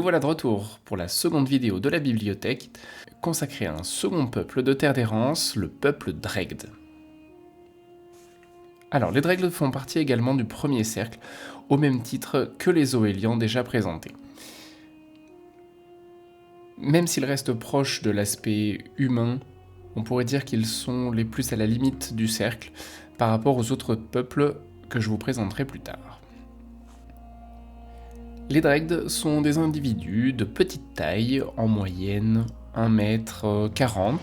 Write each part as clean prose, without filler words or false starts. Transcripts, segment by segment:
Nous voilà de retour pour la seconde vidéo de la bibliothèque, consacrée à un second peuple de terre d'errance, le peuple Dregd. Alors, les Dregd font partie également du premier cercle, au même titre que les Oélians déjà présentés. Même s'ils restent proches de l'aspect humain, on pourrait dire qu'ils sont les plus à la limite du cercle par rapport aux autres peuples que je vous présenterai plus tard. Les Dregd sont des individus de petite taille, en moyenne 1,40 m,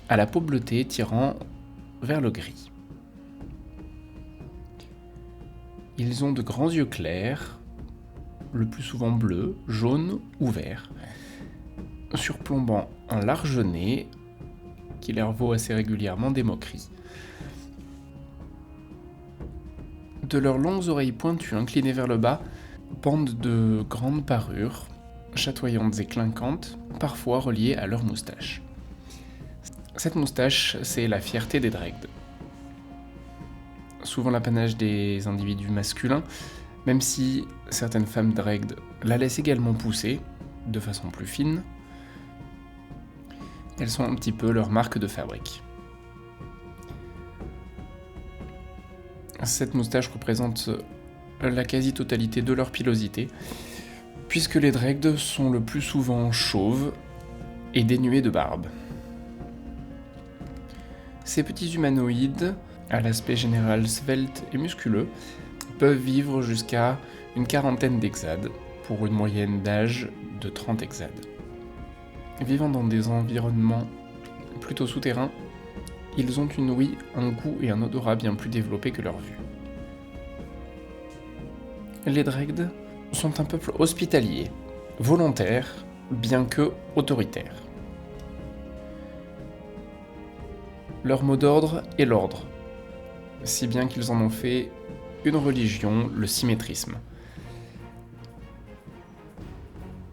à la peau bleutée tirant vers le gris. Ils ont de grands yeux clairs, le plus souvent bleus, jaunes ou verts, surplombant un large nez qui leur vaut assez régulièrement des moqueries. De leurs longues oreilles pointues inclinées vers le bas pendent de grandes parures, chatoyantes et clinquantes, parfois reliées à leurs moustaches. Cette moustache, c'est la fierté des Dregd. Souvent l'apanage des individus masculins, même si certaines femmes Dregd la laissent également pousser, de façon plus fine. Elles sont un petit peu leur marque de fabrique. Cette moustache représente la quasi-totalité de leur pilosité, puisque les Dregd sont le plus souvent chauves et dénués de barbe. Ces petits humanoïdes, à l'aspect général svelte et musculeux, peuvent vivre jusqu'à une quarantaine d'exades, pour une moyenne d'âge de 30 exades. Vivant dans des environnements plutôt souterrains, ils ont une ouïe, un goût et un odorat bien plus développés que leur vue. Les Dregd sont un peuple hospitalier, volontaire, bien que autoritaire. Leur mot d'ordre est l'ordre, si bien qu'ils en ont fait une religion, le symétrisme,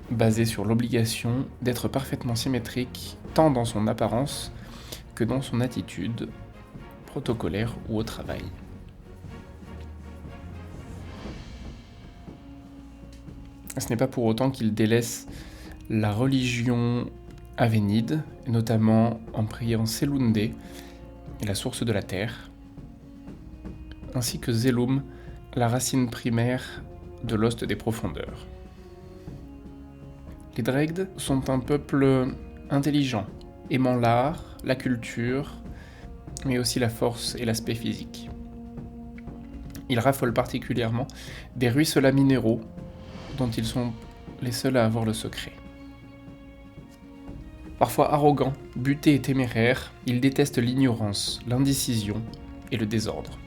basé sur l'obligation d'être parfaitement symétrique tant dans son apparence que dans son attitude protocolaire ou au travail. Ce n'est pas pour autant qu'ils délaissent la religion avénide, notamment en priant Selundé, la source de la terre, ainsi que Zelum, la racine primaire de l'ost des profondeurs. Les Dregd sont un peuple intelligent, aimant l'art, la culture, mais aussi la force et l'aspect physique. Ils raffolent particulièrement des ruisselats minéraux dont ils sont les seuls à avoir le secret. Parfois arrogants, butés et téméraires, ils détestent l'ignorance, l'indécision et le désordre.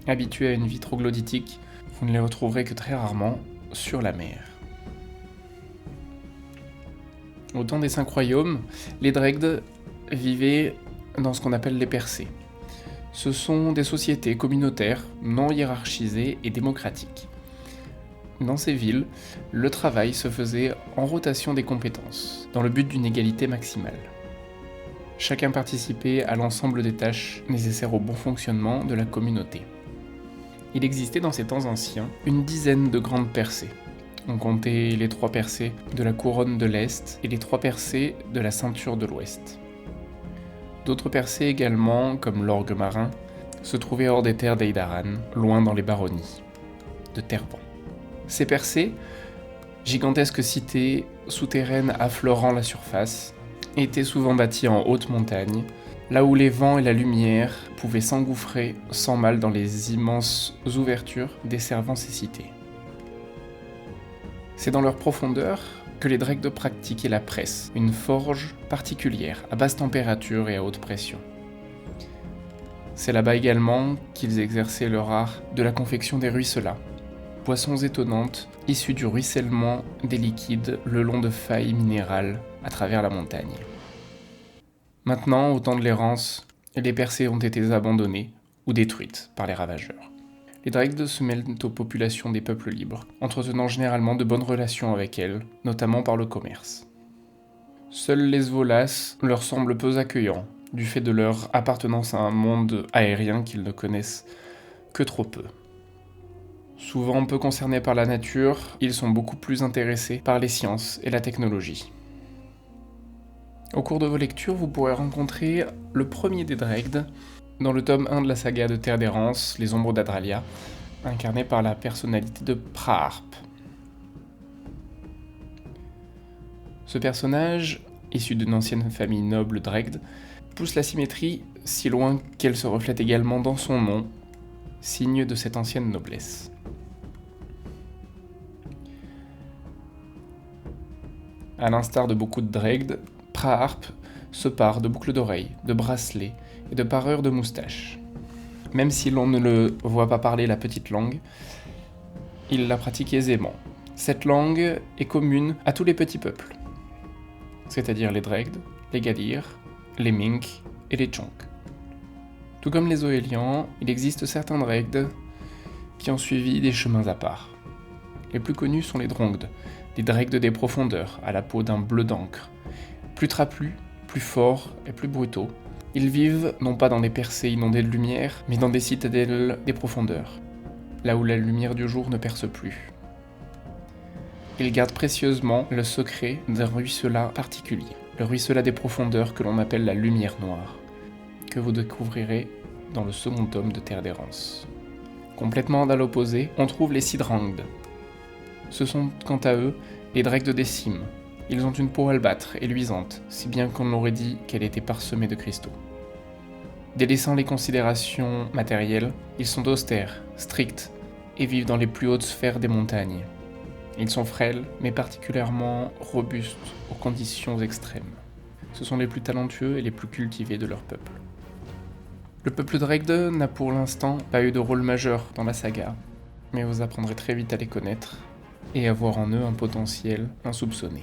Habitués à une vie troglodytique, vous ne les retrouverez que très rarement sur la mer. Au temps des 5 royaumes, les Dregd vivaient dans ce qu'on appelle les percées. Ce sont des sociétés communautaires, non hiérarchisées et démocratiques. Dans ces villes, le travail se faisait en rotation des compétences, dans le but d'une égalité maximale. Chacun participait à l'ensemble des tâches nécessaires au bon fonctionnement de la communauté. Il existait dans ces temps anciens une dizaine de grandes percées. On comptait les 3 percées de la couronne de l'Est et les 3 percées de la ceinture de l'Ouest. D'autres percées également, comme l'orgue marin, se trouvaient hors des terres d'Eidaran, loin dans les baronnies de Tervan. Ces percées, gigantesques cités souterraines affleurant la surface, étaient souvent bâties en haute montagne, là où les vents et la lumière pouvaient s'engouffrer sans mal dans les immenses ouvertures desservant ces cités. C'est dans leur profondeur que les Dregd pratiquaient la presse, une forge particulière, à basse température et à haute pression. C'est là-bas également qu'ils exerçaient leur art de la confection des ruisselats, poissons étonnantes issues du ruissellement des liquides le long de failles minérales à travers la montagne. Maintenant, au temps de l'errance, les percées ont été abandonnées ou détruites par les ravageurs. Les Dregd se mêlent aux populations des peuples libres, entretenant généralement de bonnes relations avec elles, notamment par le commerce. Seuls les Svolas leur semblent peu accueillants, du fait de leur appartenance à un monde aérien qu'ils ne connaissent que trop peu. Souvent peu concernés par la nature, ils sont beaucoup plus intéressés par les sciences et la technologie. Au cours de vos lectures, vous pourrez rencontrer le premier des Dreghd, dans le tome 1 de la saga de Terre d'Errance, Les Ombres d'Adralia, incarné par la personnalité de Praharp. Ce personnage, issu d'une ancienne famille noble Dreghd, pousse la symétrie si loin qu'elle se reflète également dans son nom, signe de cette ancienne noblesse. À l'instar de beaucoup de Dreghd, Praharp se pare de boucles d'oreilles, de bracelets et de parures de moustaches. Même si l'on ne le voit pas parler la petite langue, il la pratique aisément. Cette langue est commune à tous les petits peuples, c'est-à-dire les Dreghd, les Galir, les Mink et les Chonk. Tout comme les Oélians, il existe certains Dreghd qui ont suivi des chemins à part. Les plus connus sont les Drongd, des Dreghd des profondeurs, à la peau d'un bleu d'encre. Plus trapus, plus forts et plus brutaux, ils vivent non pas dans des percées inondées de lumière, mais dans des citadelles des profondeurs, là où la lumière du jour ne perce plus. Ils gardent précieusement le secret d'un ruisselat particulier, le ruisselat des profondeurs que l'on appelle la lumière noire, que vous découvrirez dans le second tome de Terre d'Errance. Complètement à l'opposé, on trouve les Sidrangd. Ce sont, quant à eux, les Dreghd des cimes. Ils ont une peau albâtre et luisante, si bien qu'on aurait dit qu'elle était parsemée de cristaux. Délaissant les considérations matérielles, ils sont austères, stricts, et vivent dans les plus hautes sphères des montagnes. Ils sont frêles, mais particulièrement robustes aux conditions extrêmes. Ce sont les plus talentueux et les plus cultivés de leur peuple. Le peuple Dreghd n'a pour l'instant pas eu de rôle majeur dans la saga, mais vous apprendrez très vite à les connaître et à voir en eux un potentiel insoupçonné.